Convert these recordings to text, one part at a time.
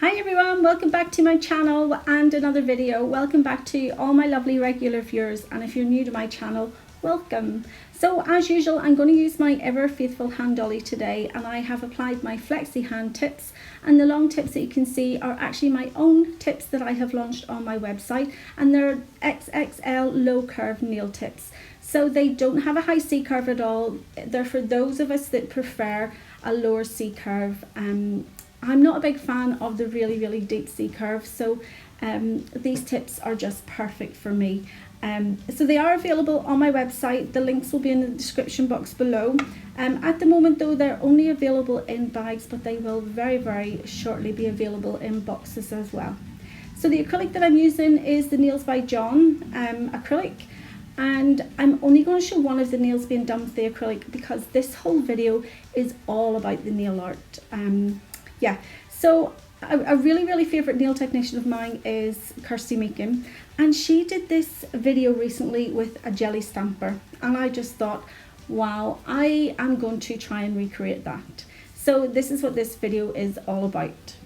Hi everyone, welcome back to my channel and another video. Welcome back to all my lovely regular viewers, and if you're new to my channel, welcome. So as usual, I'm going to use my ever faithful hand dolly today, and I have applied my flexi hand tips, and the long tips that you can see are actually my own tips that I have launched on my website, and they're XXL low curve nail tips. So they don't have a high C curve at all. They're for those of us that prefer a lower C curve. I'm not a big fan of the really deep C curve, so these tips are just perfect for me. So they are available on my website. The links will be in the description box below. At the moment though, they're only available in bags, but they will very shortly be available in boxes as well. So the acrylic that I'm using is the Nails by John acrylic, and I'm only going to show one of the nails being done with the acrylic because this whole video is all about the nail art. Yeah, so a really favourite nail technician of mine is Kirsty Meakin, and she did this video recently with a jelly stamper, and I just thought, wow, I am going to try and recreate that. So this is what this video is all about.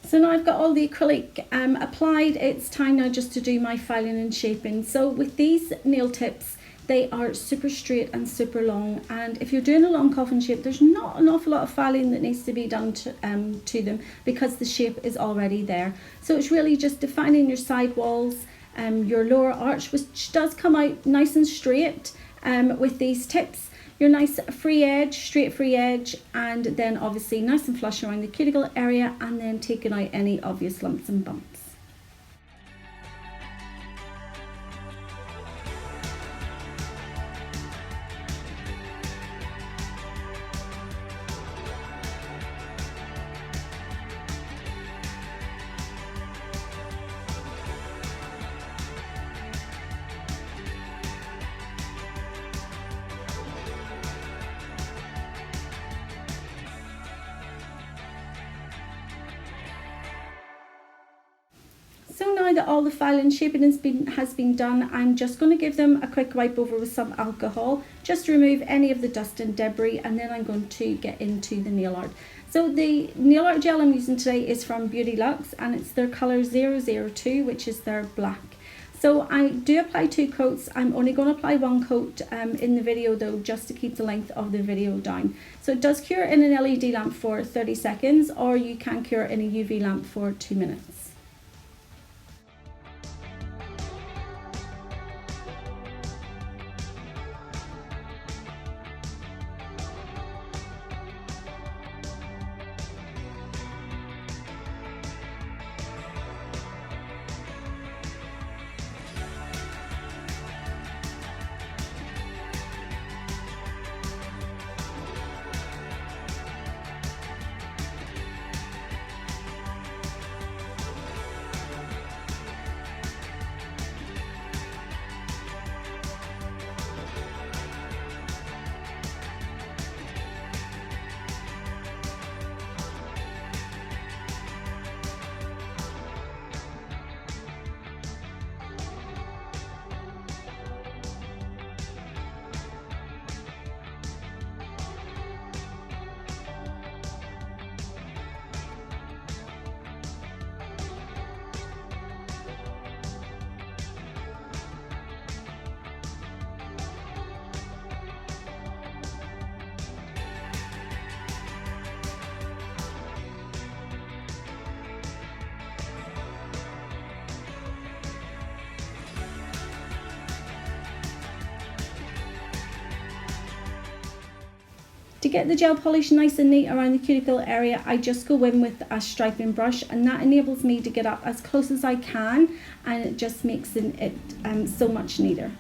So now I've got all the acrylic applied, it's time now just to do my filing and shaping. So with these nail tips, they are super straight and super long, and if you're doing a long coffin shape, there's not an awful lot of filing that needs to be done to them because the shape is already there. So it's really just defining your side walls, your lower arch, which does come out nice and straight with these tips. Your nice free edge, straight free edge, and then obviously nice and flush around the cuticle area, and then taking out any obvious lumps and bumps. So now that all the filing and shaping has been done, I'm just going to give them a quick wipe over with some alcohol, just to remove any of the dust and debris, and then I'm going to get into the nail art. So the nail art gel I'm using today is from Beauty Luxe, and it's their colour 002, which is their black. So I do apply 2 coats. I'm only going to apply 1 coat in the video though, just to keep the length of the video down. So it does cure in an LED lamp for 30 seconds, or you can cure in a UV lamp for 2 minutes. To get the gel polish nice and neat around the cuticle area, I just go in with a striping brush, and that enables me to get up as close as I can, and it just makes it so much neater.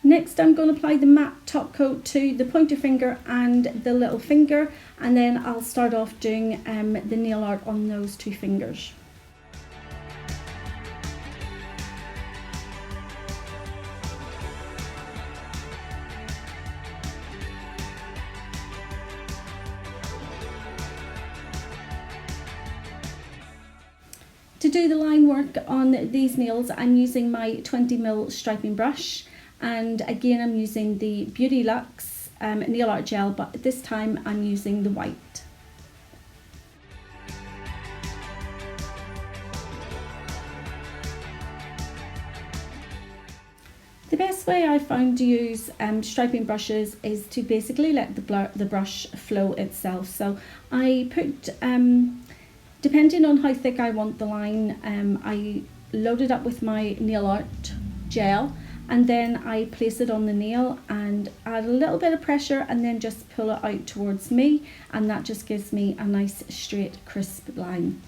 Next, I'm going to apply the matte top coat to the pointer finger and the little finger, and then I'll start off doing the nail art on those two fingers. To do the line work on these nails, I'm using my 20mm striping brush. And again, I'm using the Beauty Luxe nail art gel, but this time I'm using the white. The best way I found to use striping brushes is to basically let the brush flow itself. So I put, depending on how thick I want the line, I load it up with my nail art gel, and then I place it on the nail and add a little bit of pressure and then just pull it out towards me, and that just gives me a nice straight crisp line.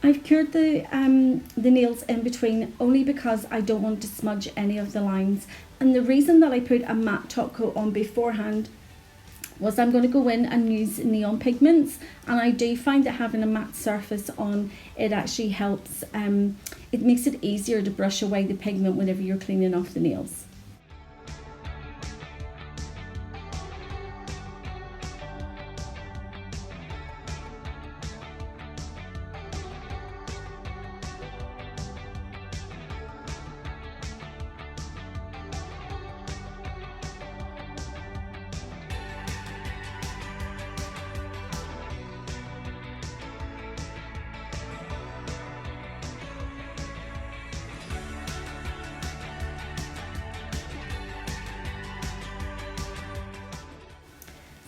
I've cured the nails in between only because I don't want to smudge any of the lines, and the reason that I put a matte top coat on beforehand was I'm going to go in and use neon pigments, and I do find that having a matte surface on it actually helps, it makes it easier to brush away the pigment whenever you're cleaning off the nails.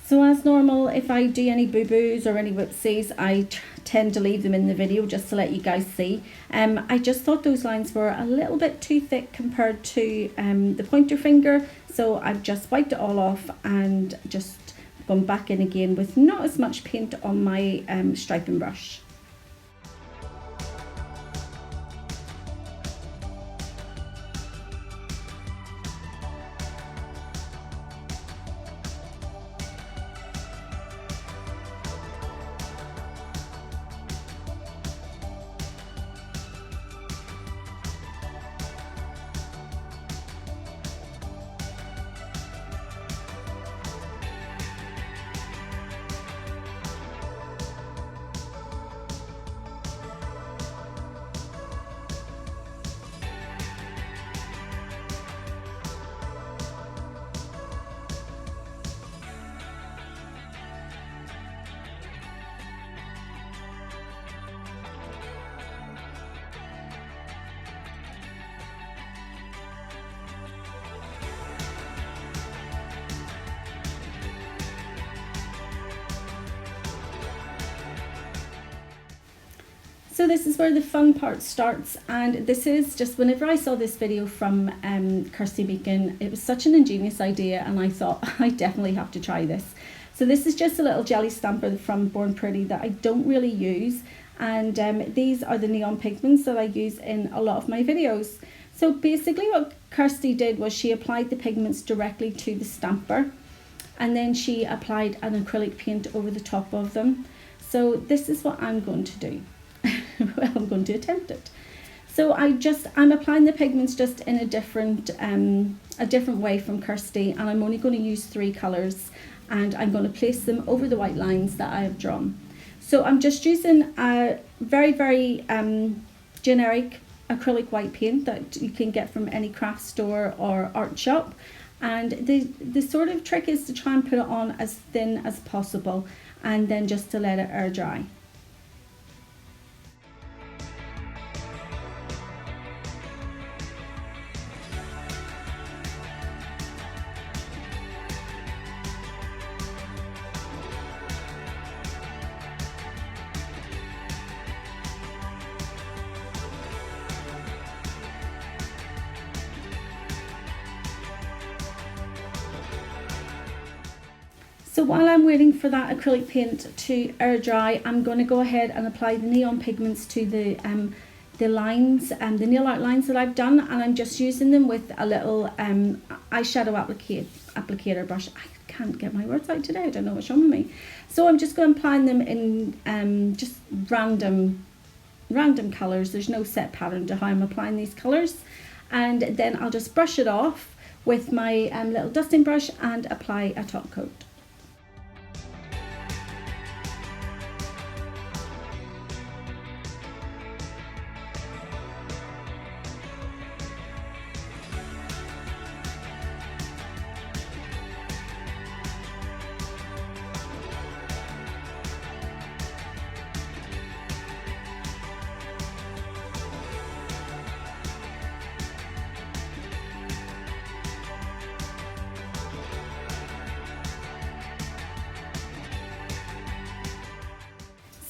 So as normal, if I do any boo-boos or any whoopsies, I tend to leave them in the video just to let you guys see. I just thought those lines were a little bit too thick compared to the pointer finger, so I've just wiped it all off and just gone back in again with not as much paint on my striping brush. So this is where the fun part starts, and this is just whenever I saw this video from Kirsty Meakin, it was such an ingenious idea, and I thought I definitely have to try this. So this is just a little jelly stamper from Born Pretty that I don't really use, and these are the neon pigments that I use in a lot of my videos. So basically what Kirsty did was she applied the pigments directly to the stamper, and then she applied an acrylic paint over the top of them. So this is what I'm going to do. Well, I'm going to attempt it. So I'm applying the pigments just in a different way from Kirsty, and I'm only going to use 3 colours, and I'm going to place them over the white lines that I have drawn. So I'm just using a very generic acrylic white paint that you can get from any craft store or art shop, and the sort of trick is to try and put it on as thin as possible, and then just to let it air dry. So while I'm waiting for that acrylic paint to air dry, I'm going to go ahead and apply the neon pigments to the lines and the nail art lines that I've done, and I'm just using them with a little eyeshadow applicator brush. I can't get my words out today, I don't know what's wrong with me. So I'm just going to apply them in just random colours. There's no set pattern to how I'm applying these colours, and then I'll just brush it off with my little dusting brush and apply a top coat.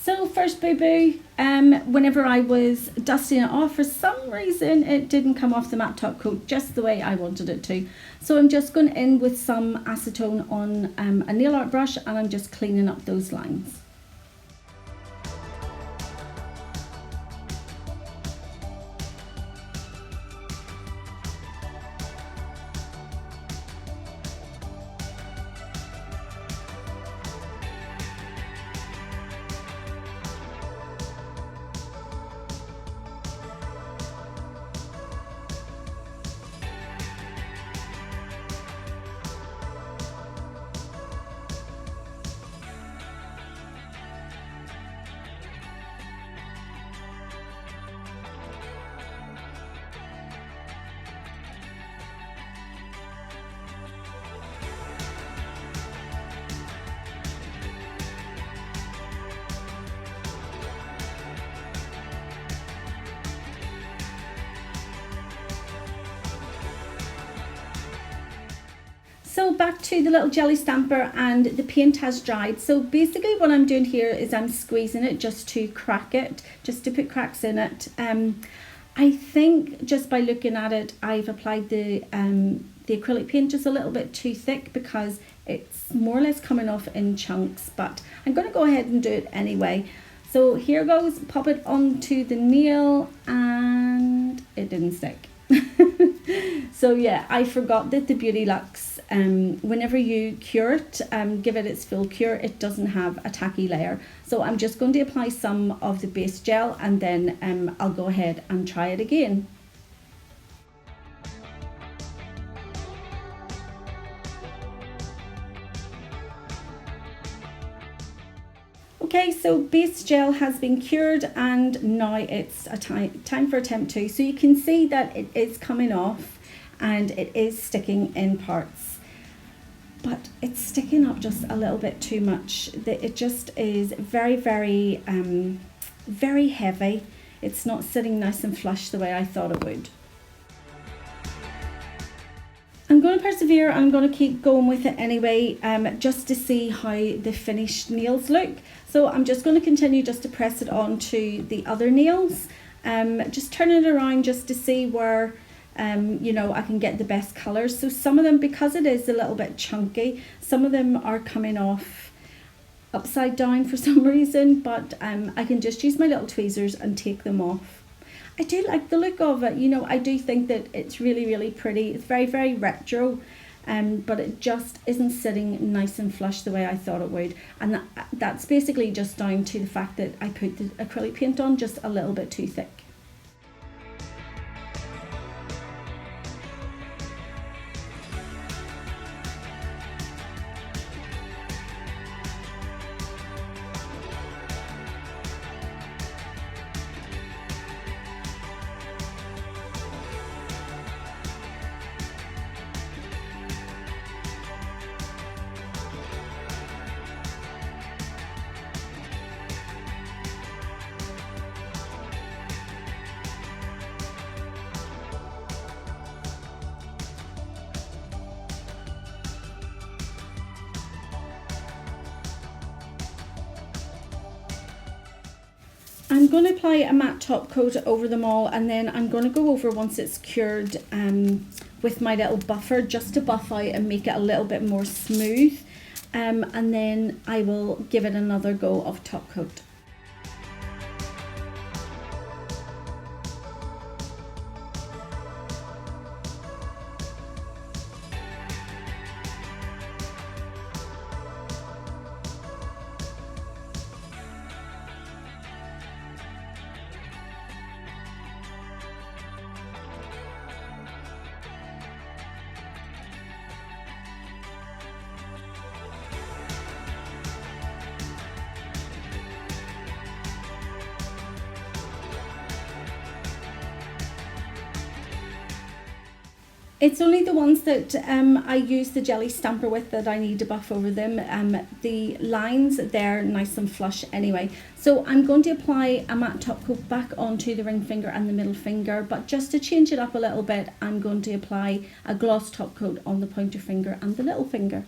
So first boo-boo, whenever I was dusting it off, for some reason it didn't come off the matte top coat just the way I wanted it to. So I'm just going in with some acetone on a nail art brush, and I'm just cleaning up those lines. So back to the little jelly stamper, and the paint has dried. So basically what I'm doing here is I'm squeezing it just to crack it, just to put cracks in it. I think just by looking at it, I've applied the acrylic paint just a little bit too thick, because it's more or less coming off in chunks, but I'm going to go ahead and do it anyway. So here goes, pop it onto the nail, and it didn't stick. So yeah, I forgot that the Beauty Luxe, whenever you cure it, give it its full cure, it doesn't have a tacky layer. So I'm just going to apply some of the base gel, and then I'll go ahead and try it again. Okay, so base gel has been cured, and now it's time for attempt 2. So you can see that it is coming off and it is sticking in parts, but it's sticking up just a little bit too much. It just is very heavy. It's not sitting nice and flush the way I thought it would. I'm going to persevere. I'm going to keep going with it anyway, just to see how the finished nails look. So I'm just going to continue just to press it onto the other nails, just turn it around just to see where you know, I can get the best colours. So some of them, because it is a little bit chunky, some of them are coming off upside down for some reason, but I can just use my little tweezers and take them off. I do like the look of it, you know. I do think that it's really, really pretty. It's very, very retro, but it just isn't sitting nice and flush the way I thought it would. And that's basically just down to the fact that I put the acrylic paint on just a little bit too thick. I'm going to apply a matte top coat over them all, and then I'm going to go over once it's cured with my little buffer just to buff out and make it a little bit more smooth, and then I will give it another go of top coat. It's only the ones that I use the jelly stamper with that I need to buff over them. The lines, they're nice and flush anyway. So I'm going to apply a matte top coat back onto the ring finger and the middle finger, but just to change it up a little bit, I'm going to apply a gloss top coat on the pointer finger and the little finger.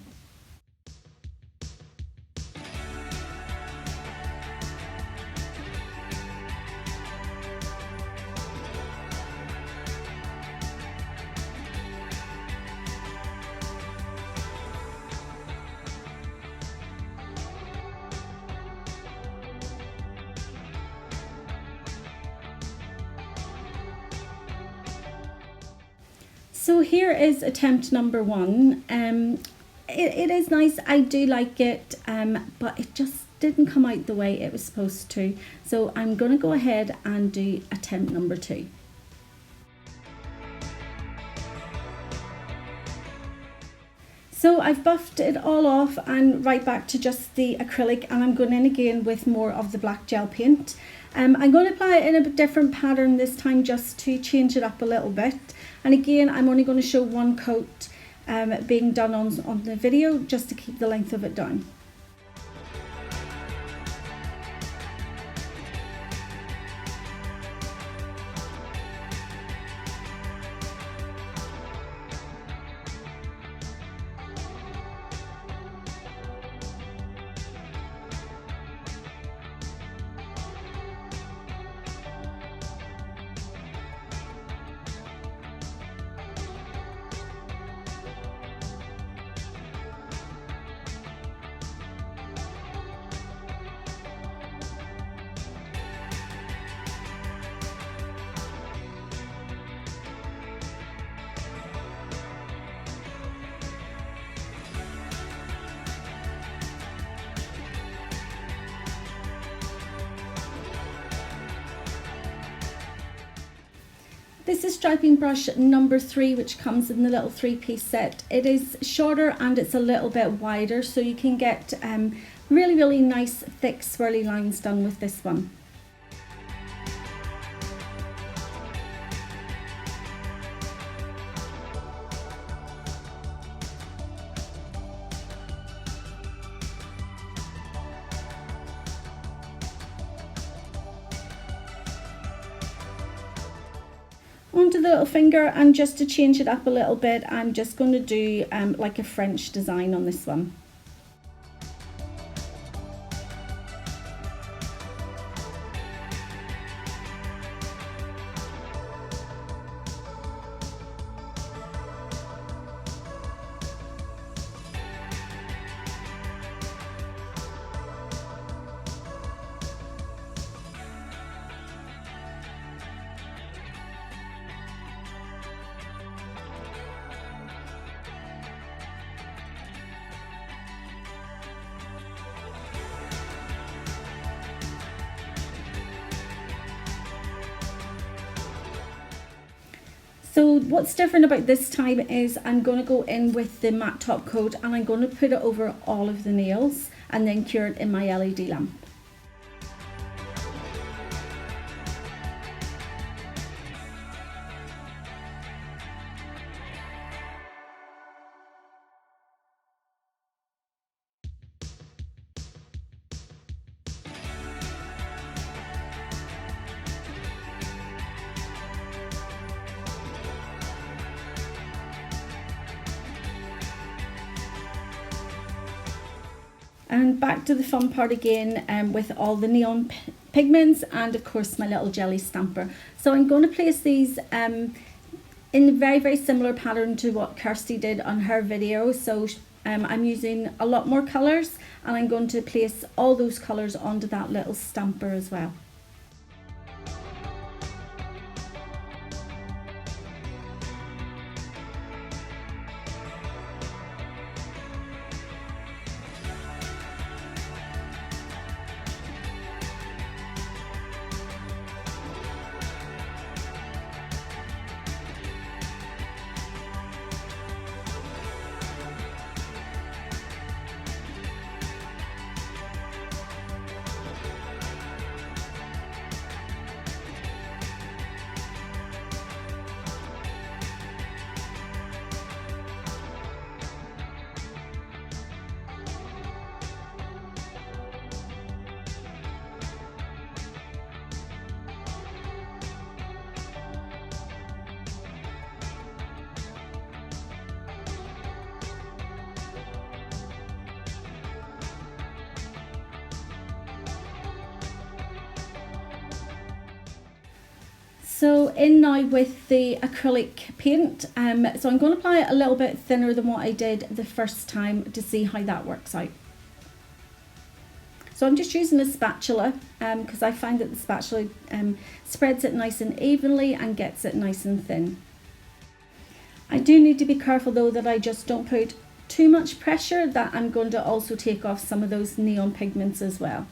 So here is attempt number one. It is nice, I do like it, but it just didn't come out the way it was supposed to. So I'm going to go ahead and do attempt number two. So I've buffed it all off and right back to just the acrylic, and I'm going in again with more of the black gel paint. I'm going to apply it in a different pattern this time just to change it up a little bit. And again, I'm only going to show one coat being done on the video just to keep the length of it down. This is striping brush number 3, which comes in the little 3-piece set. It is shorter and it's a little bit wider, so you can get really, really nice thick swirly lines done with this one. onto the little finger, and just to change it up a little bit, I'm just going to do like a French design on this one. So what's different about this time is I'm going to go in with the matte top coat, and I'm going to put it over all of the nails and then cure it in my LED lamp. And back to the fun part again, with all the neon pigments and of course my little jelly stamper. So I'm going to place these in a very, very similar pattern to what Kirsty did on her video. So I'm using a lot more colours, and I'm going to place all those colours onto that little stamper as well. So in now with the acrylic paint, so I'm going to apply it a little bit thinner than what I did the first time to see how that works out. So I'm just using a spatula because I find that the spatula spreads it nice and evenly and gets it nice and thin. I do need to be careful though that I just don't put too much pressure, that I'm going to also take off some of those neon pigments as well.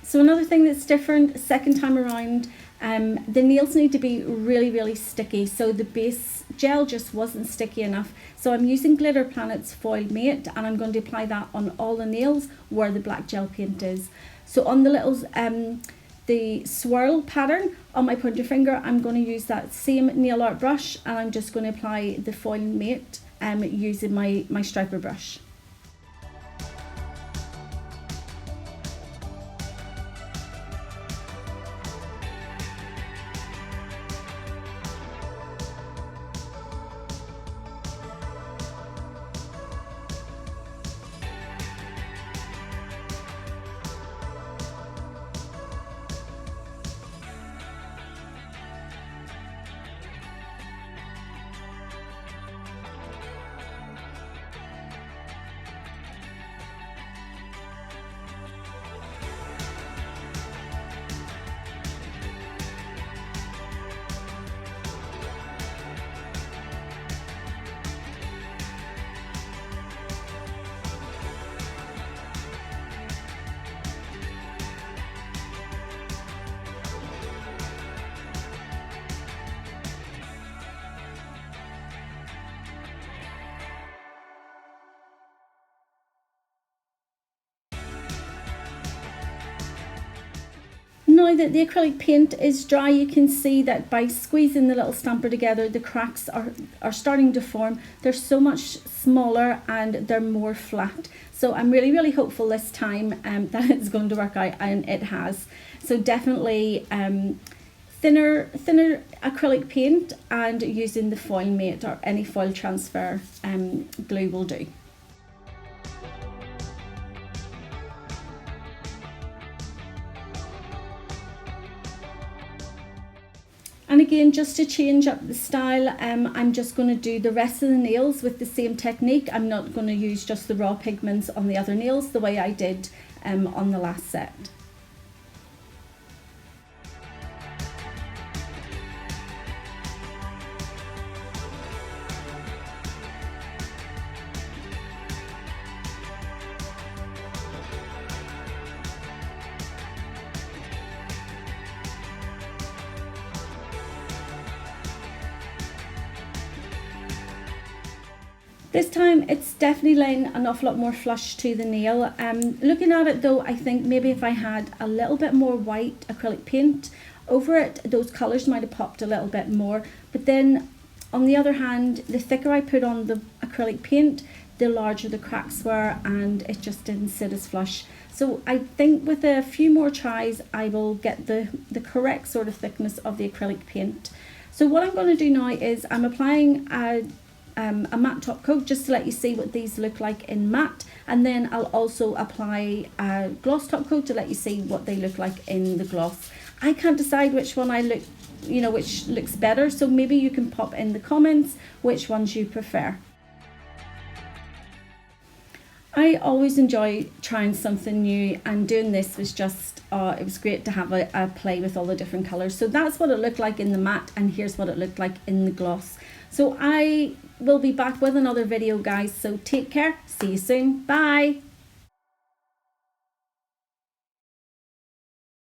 So another thing that's different second time around, the nails need to be really, really sticky. So the base gel just wasn't sticky enough. So I'm using Glitter Planet's Foil Mate, and I'm going to apply that on all the nails where the black gel paint is. So on the little, the swirl pattern on my pointer finger, I'm going to use that same nail art brush, and I'm just going to apply the Foil Mate using my striper brush. Now that the acrylic paint is dry, you can see that by squeezing the little stamper together, the cracks are starting to form. They're so much smaller and they're more flat. So I'm really, really hopeful this time that it's going to work out, and it has. So definitely thinner acrylic paint and using the foil mate or any foil transfer glue will do. And again, just to change up the style, I'm just going to do the rest of the nails with the same technique. I'm not going to use just the raw pigments on the other nails the way I did on the last set. This time it's definitely laying an awful lot more flush to the nail. Looking at it though, I think maybe if I had a little bit more white acrylic paint over it, those colours might have popped a little bit more. But then on the other hand, the thicker I put on the acrylic paint, the larger the cracks were and it just didn't sit as flush. So I think with a few more tries, I will get the correct sort of thickness of the acrylic paint. So what I'm going to do now is I'm applying a matte top coat just to let you see what these look like in matte, and then I'll also apply a gloss top coat to let you see what they look like in the gloss. I can't decide which one which looks better, so maybe you can pop in the comments which ones you prefer. I always enjoy trying something new, and doing this was just it was great to have a play with all the different colours. So that's what it looked like in the matte, and here's what it looked like in the gloss. So I will be back with another video, guys, so take care, see you soon, bye.